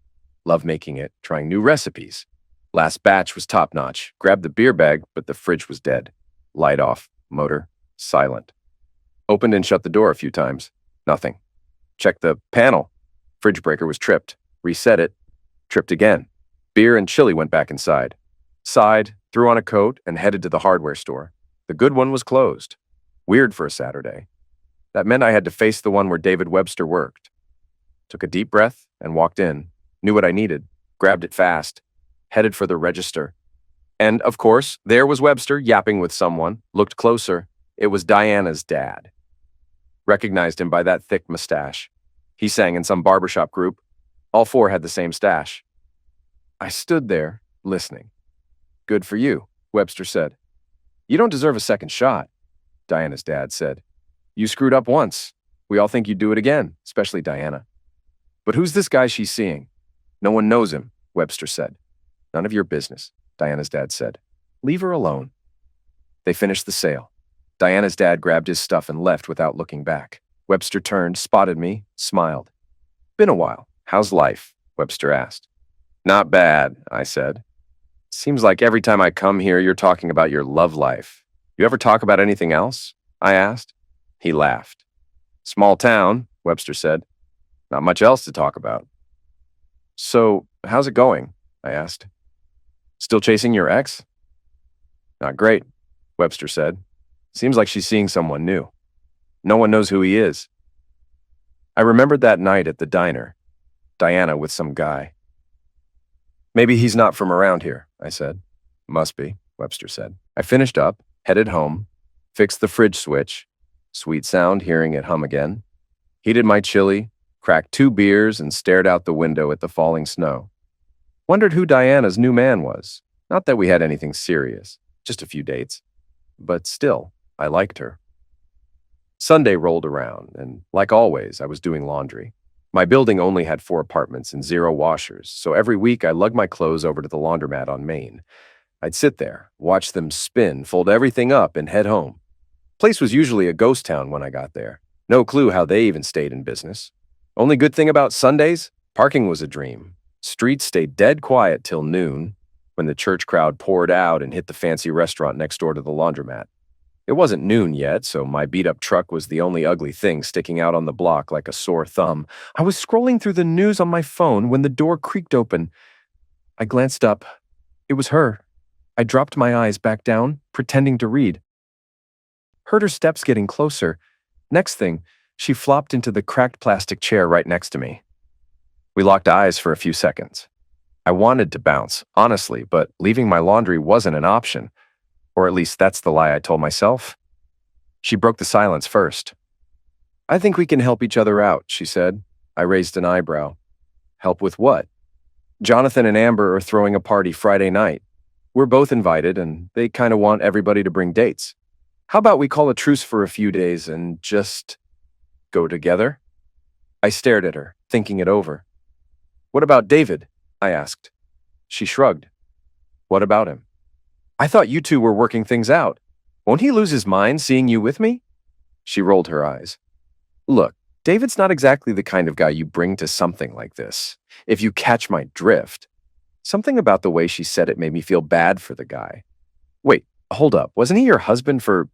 Love making it, trying new recipes. Last batch was top-notch. Grabbed the beer bag, but the fridge was dead. Light off. Motor. Silent. Opened and shut the door a few times. Nothing. Checked the panel. Fridge breaker was tripped. Reset it. Tripped again. Beer and chili went back inside. Sighed, threw on a coat, and headed to the hardware store. The good one was closed. Weird for a Saturday. That meant I had to face the one where David Webster worked. Took a deep breath and walked in. Knew what I needed. Grabbed it fast. Headed for the register. And, of course, there was Webster yapping with someone. Looked closer. It was Diana's dad. Recognized him by that thick mustache. He sang in some barbershop group. All 4 had the same stash. I stood there, listening. Good for you, Webster said. You don't deserve a second shot, Diana's dad said. You screwed up once. We all think you'd do it again, especially Diana. But who's this guy she's seeing? No one knows him, Webster said. None of your business, Diana's dad said. Leave her alone. They finished the sale. Diana's dad grabbed his stuff and left without looking back. Webster turned, spotted me, smiled. Been a while. How's life? Webster asked. Not bad, I said. Seems like every time I come here, you're talking about your love life. You ever talk about anything else? I asked. He laughed. Small town, Webster said. Not much else to talk about. So, how's it going? I asked. Still chasing your ex? Not great, Webster said. Seems like she's seeing someone new. No one knows who he is. I remembered that night at the diner. Diana with some guy. Maybe he's not from around here, I said. Must be, Webster said. I finished up, headed home, fixed the fridge switch. Sweet sound hearing it hum again. Heated my chili, cracked 2 beers, and stared out the window at the falling snow. Wondered who Diana's new man was. Not that we had anything serious, just a few dates. But still, I liked her. Sunday rolled around, and like always, I was doing laundry. My building only had 4 apartments and 0 washers, so every week I lugged my clothes over to the laundromat on Main. I'd sit there, watch them spin, fold everything up, and head home. Place was usually a ghost town when I got there. No clue how they even stayed in business. Only good thing about Sundays? Parking was a dream. Streets stayed dead quiet till noon, when the church crowd poured out and hit the fancy restaurant next door to the laundromat. It wasn't noon yet, so my beat-up truck was the only ugly thing sticking out on the block like a sore thumb. I was scrolling through the news on my phone when the door creaked open. I glanced up. It was her. I dropped my eyes back down, pretending to read. Heard her steps getting closer. Next thing, she flopped into the cracked plastic chair right next to me. We locked eyes for a few seconds. I wanted to bounce, honestly, but leaving my laundry wasn't an option. Or at least that's the lie I told myself. She broke the silence first. "I think we can help each other out," she said. I raised an eyebrow. "Help with what?" "Jonathan and Amber are throwing a party Friday night. We're both invited, and they kind of want everybody to bring dates. How about we call a truce for a few days and just go together?" I stared at her, thinking it over. "What about David?" I asked. She shrugged. "What about him?" "I thought you two were working things out. Won't he lose his mind seeing you with me?" She rolled her eyes. "Look, David's not exactly the kind of guy you bring to something like this, if you catch my drift." Something about the way she said it made me feel bad for the guy. "Wait, hold up. Wasn't he your husband for,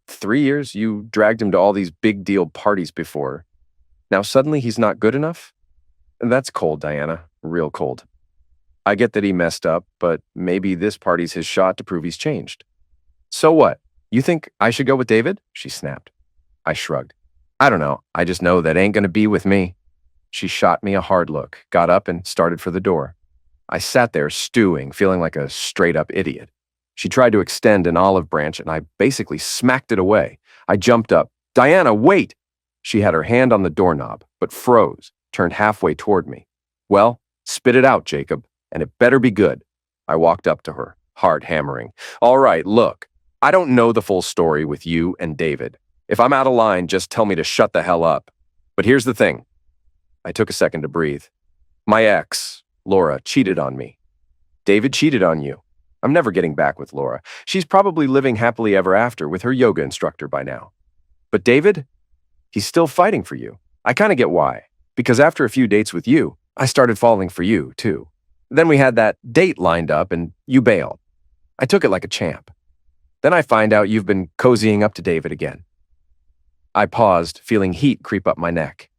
3 years? You dragged him to all these big deal parties before. Now suddenly he's not good enough?" "That's cold, Diana. Real cold. I get that he messed up, but maybe this party's his shot to prove he's changed." "So what? You think I should go with David?" she snapped. I shrugged. "I don't know. I just know that ain't gonna be with me." She shot me a hard look, got up, and started for the door. I sat there stewing, feeling like a straight-up idiot. She tried to extend an olive branch, and I basically smacked it away. I jumped up. "Diana, wait!" She had her hand on the doorknob, but froze, turned halfway toward me. "Well, spit it out, Jacob, and it better be good." I walked up to her, hard hammering. "All right, look, I don't know the full story with you and David. If I'm out of line, just tell me to shut the hell up. But here's the thing." I took a second to breathe. "My ex, Laura, cheated on me. David cheated on you. I'm never getting back with Laura. She's probably living happily ever after with her yoga instructor by now. But David, he's still fighting for you. I kind of get why. Because after a few dates with you, I started falling for you, too. Then we had that date lined up and you bailed. I took it like a champ. Then I find out you've been cozying up to David again." I paused, feeling heat creep up my neck.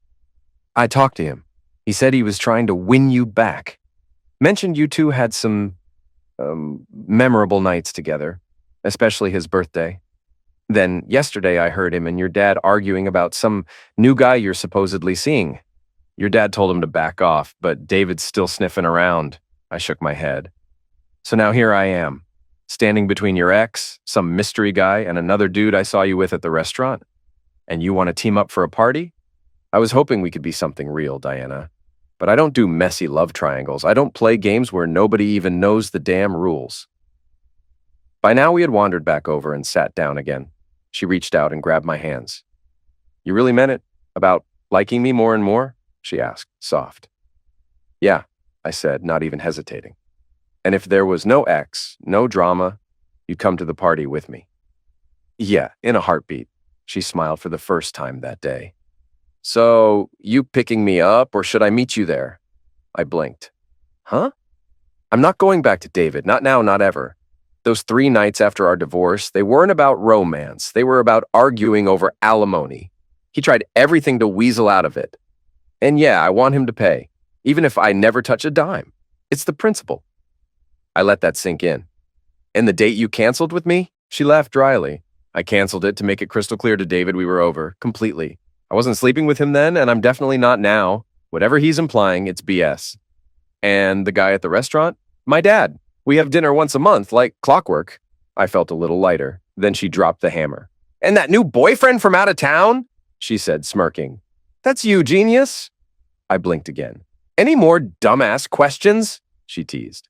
"I talked to him. He said he was trying to win you back. Mentioned you two had some, memorable nights together, especially his birthday. Then yesterday I heard him and your dad arguing about some new guy you're supposedly seeing. Your dad told him to back off, but David's still sniffing around." I shook my head. "So now here I am, standing between your ex, some mystery guy, and another dude I saw you with at the restaurant. And you want to team up for a party? I was hoping we could be something real, Diana. But I don't do messy love triangles. I don't play games where nobody even knows the damn rules." By now we had wandered back over and sat down again. She reached out and grabbed my hands. "You really meant it? About liking me more and more?" she asked, soft. "Yeah," I said, not even hesitating. "And if there was no ex, no drama, you'd come to the party with me?" "Yeah, in a heartbeat." She smiled for the first time that day. "So, you picking me up, or should I meet you there?" I blinked. "Huh?" "I'm not going back to David, not now, not ever. Those 3 nights after our divorce, they weren't about romance. They were about arguing over alimony. He tried everything to weasel out of it. And yeah, I want him to pay, even if I never touch a dime. It's the principle." I let that sink in. "And the date you canceled with me?" She laughed dryly. "I canceled it to make it crystal clear to David we were over, completely. I wasn't sleeping with him then, and I'm definitely not now. Whatever he's implying, it's BS. And the guy at the restaurant? My dad. We have dinner once a month, like clockwork." I felt a little lighter. Then she dropped the hammer. "And that new boyfriend from out of town?" she said, smirking. "That's you, genius." I blinked again. "Any more dumbass questions?" she teased.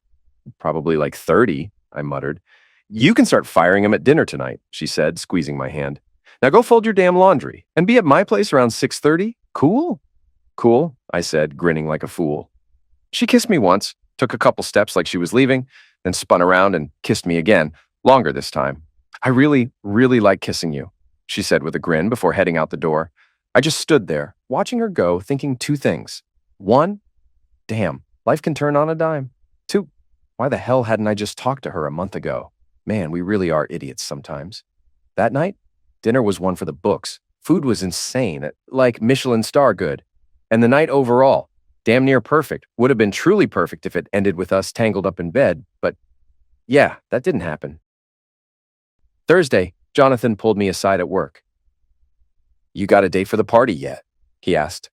"Probably like 30, I muttered. "You can start firing him at dinner tonight," she said, squeezing my hand. "Now go fold your damn laundry and be at my place around 6:30. Cool?" "Cool," I said, grinning like a fool. She kissed me once, took a couple steps like she was leaving, then spun around and kissed me again, longer this time. "I really, really like kissing you," she said with a grin before heading out the door. I just stood there, watching her go, thinking 2 things. 1, damn, life can turn on a dime. 2, why the hell hadn't I just talked to her a month ago? Man, we really are idiots sometimes. That night, dinner was one for the books. Food was insane, like Michelin star good. And the night overall, damn near perfect. Would have been truly perfect if it ended with us tangled up in bed, but yeah, that didn't happen. Thursday, Jonathan pulled me aside at work. "You got a date for the party yet?" he asked.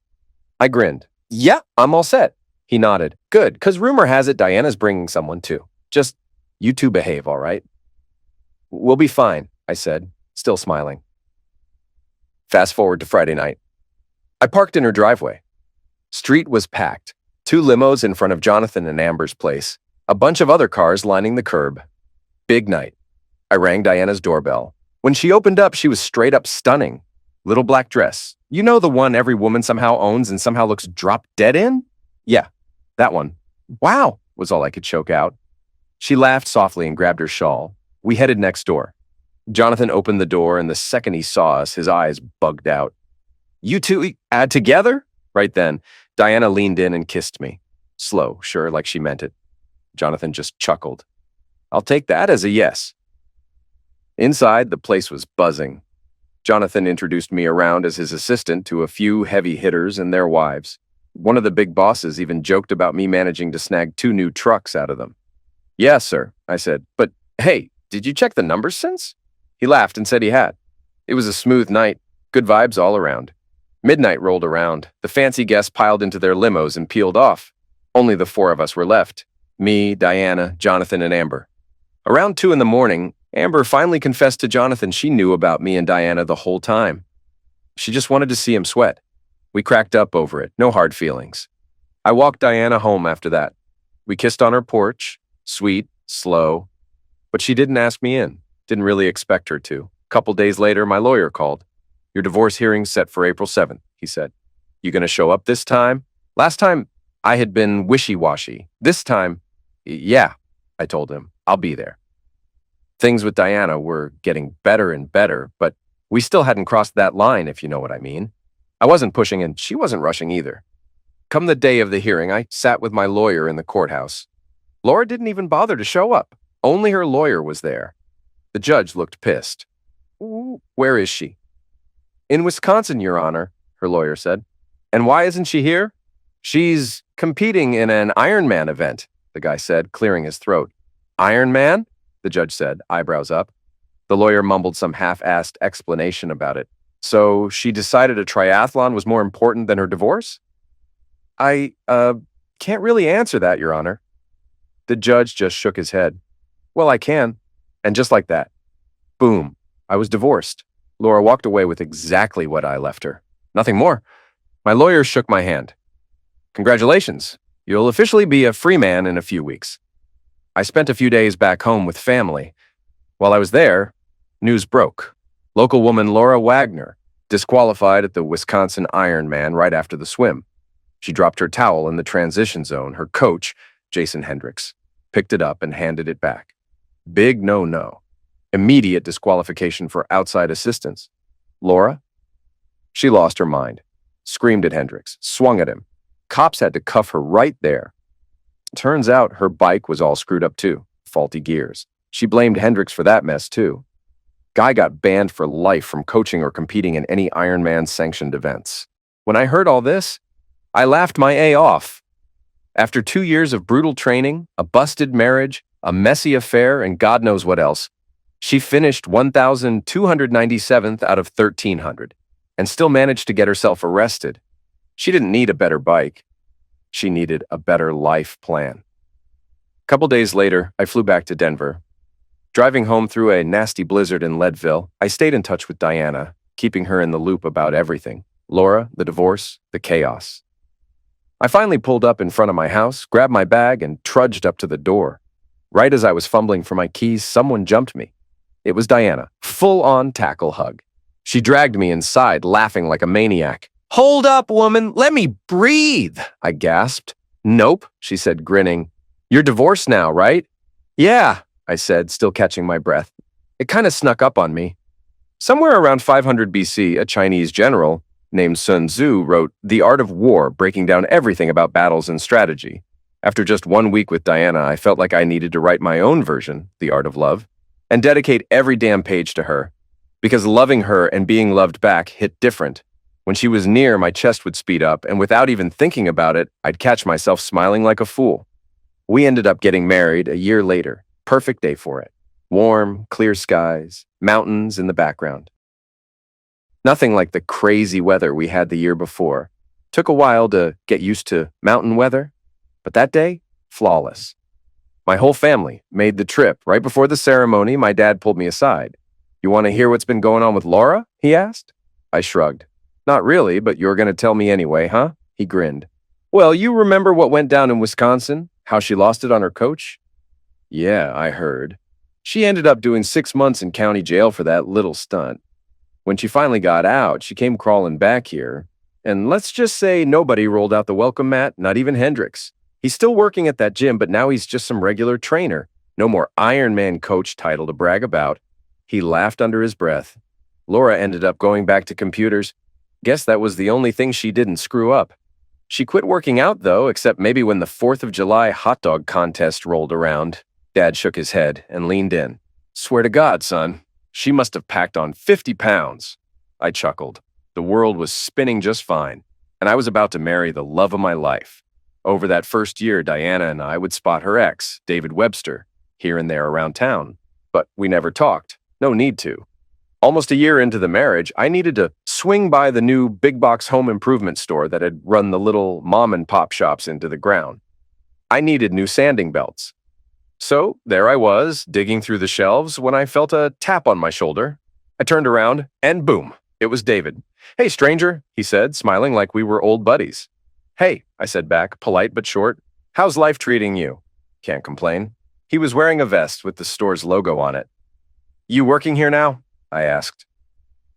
I grinned. "Yeah, I'm all set." He nodded. "Good, 'cause rumor has it Diana's bringing someone too. Just, you two behave, all right?" "We'll be fine," I said, still smiling. Fast forward to Friday night. I parked in her driveway. Street was packed. 2 limos in front of Jonathan and Amber's place. A bunch of other cars lining the curb. Big night. I rang Diana's doorbell. When she opened up, she was straight up stunning. Little black dress. You know, the one every woman somehow owns and somehow looks drop dead in? Yeah, that one. "Wow," was all I could choke out. She laughed softly and grabbed her shawl. We headed next door. Jonathan opened the door, and the second he saw us, his eyes bugged out. "You two add together?" Right then, Diana leaned in and kissed me. Slow, sure, like she meant it. Jonathan just chuckled. "I'll take that as a yes." Inside, the place was buzzing. Jonathan introduced me around as his assistant to a few heavy hitters and their wives. One of the big bosses even joked about me managing to snag 2 new trucks out of them. "Yeah, sir," I said. "But hey, did you check the numbers since?" He laughed and said he had. It was a smooth night, good vibes all around. Midnight rolled around. The fancy guests piled into their limos and peeled off. Only the 4 of us were left. Me, Diana, Jonathan, and Amber. Around 2 in the morning, Amber finally confessed to Jonathan she knew about me and Diana the whole time. She just wanted to see him sweat. We cracked up over it, no hard feelings. I walked Diana home after that. We kissed on her porch, sweet, slow, but she didn't ask me in. Didn't really expect her to. Couple days later, my lawyer called. "Your divorce hearing's set for April 7th, he said. "You gonna show up this time?" Last time, I had been wishy-washy. This time, yeah, I told him. I'll be there. Things with Diana were getting better and better, but we still hadn't crossed that line, if you know what I mean. I wasn't pushing and she wasn't rushing either. Come the day of the hearing, I sat with my lawyer in the courthouse. Laura didn't even bother to show up. Only her lawyer was there. The judge looked pissed. "Where is she?" "In Wisconsin, Your Honor," her lawyer said. "And why isn't she here?" "She's competing in an Ironman event," the guy said, clearing his throat. "Ironman?" the judge said, eyebrows up. The lawyer mumbled some half-assed explanation about it. "So she decided a triathlon was more important than her divorce?" I can't really answer that, Your Honor." The judge just shook his head. "Well, I can." And just like that, boom, I was divorced. Laura walked away with exactly what I left her. Nothing more. My lawyer shook my hand. "Congratulations. You'll officially be a free man in a few weeks." I spent a few days back home with family. While I was there, news broke. Local woman Laura Wagner disqualified at the Wisconsin Ironman right after the swim. She dropped her towel in the transition zone. Her coach, Jason Hendricks, picked it up and handed it back. Big no-no. Immediate disqualification for outside assistance. Laura? She lost her mind. Screamed at Hendricks. Swung at him. Cops had to cuff her right there. Turns out her bike was all screwed up too. Faulty gears. She blamed Hendricks for that mess too. Guy got banned for life from coaching or competing in any Ironman-sanctioned events. When I heard all this, I laughed my A off. After 2 years of brutal training, a busted marriage, a messy affair, and God knows what else, she finished 1,297th out of 1,300 and still managed to get herself arrested. She didn't need a better bike. She needed a better life plan. A couple days later, I flew back to Denver. Driving home through a nasty blizzard in Leadville, I stayed in touch with Diana, keeping her in the loop about everything. Laura, the divorce, the chaos. I finally pulled up in front of my house, grabbed my bag, and trudged up to the door. Right as I was fumbling for my keys, someone jumped me. It was Diana, full-on tackle hug. She dragged me inside, laughing like a maniac. "Hold up, woman, let me breathe," I gasped. "Nope," she said, grinning. "You're divorced now, right?" "Yeah," I said, still catching my breath. It kind of snuck up on me. Somewhere around 500 BC, a Chinese general named Sun Tzu wrote The Art of War, breaking down everything about battles and strategy. After just 1 week with Diana, I felt like I needed to write my own version, The Art of Love, and dedicate every damn page to her. Because loving her and being loved back hit different. When she was near, my chest would speed up, and without even thinking about it, I'd catch myself smiling like a fool. We ended up getting married a year later. Perfect day for it. Warm, clear skies, mountains in the background. Nothing like the crazy weather we had the year before. Took a while to get used to mountain weather, but that day, flawless. My whole family made the trip. Right before the ceremony, my dad pulled me aside. "You want to hear what's been going on with Laura?" he asked. I shrugged. "Not really, but you're going to tell me anyway, huh?" He grinned. "Well, you remember what went down in Wisconsin? How she lost it on her coach?" "Yeah, I heard. She ended up doing 6 months in county jail for that little stunt. When she finally got out, she came crawling back here. And let's just say nobody rolled out the welcome mat, not even Hendrix. He's still working at that gym, but now he's just some regular trainer. No more Ironman coach title to brag about." He laughed under his breath. "Laura ended up going back to computers. Guess that was the only thing she didn't screw up. She quit working out, though, except maybe when the 4th of July hot dog contest rolled around." Dad shook his head and leaned in. "Swear to God, son, she must have packed on 50 pounds. I chuckled. The world was spinning just fine, and I was about to marry the love of my life. Over that first year, Diana and I would spot her ex, David Webster, here and there around town. But we never talked. No need to. Almost a year into the marriage, I needed to swing by the new big box home improvement store that had run the little mom and pop shops into the ground. I needed new sanding belts. So there I was, digging through the shelves when I felt a tap on my shoulder. I turned around, and boom, it was David. "Hey, stranger," he said, smiling like we were old buddies. "Hey," I said back, polite but short. "How's life treating you?" "Can't complain." He was wearing a vest with the store's logo on it. "You working here now?" I asked.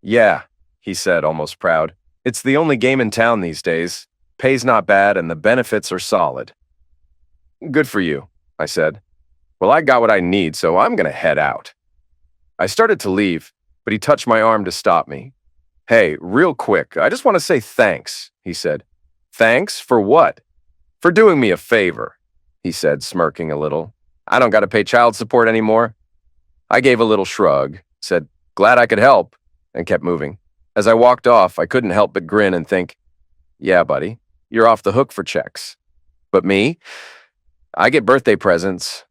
"Yeah," he said, almost proud. "It's the only game in town these days. Pay's not bad and the benefits are solid." "Good for you," I said. "Well, I got what I need, so I'm going to head out." I started to leave, but he touched my arm to stop me. "Hey, real quick, I just want to say thanks," he said. "Thanks for what?" "For doing me a favor," he said, smirking a little. "I don't got to pay child support anymore." I gave a little shrug, said, "Glad I could help," and kept moving. As I walked off, I couldn't help but grin and think, "Yeah, buddy, you're off the hook for checks. But me, I get birthday presents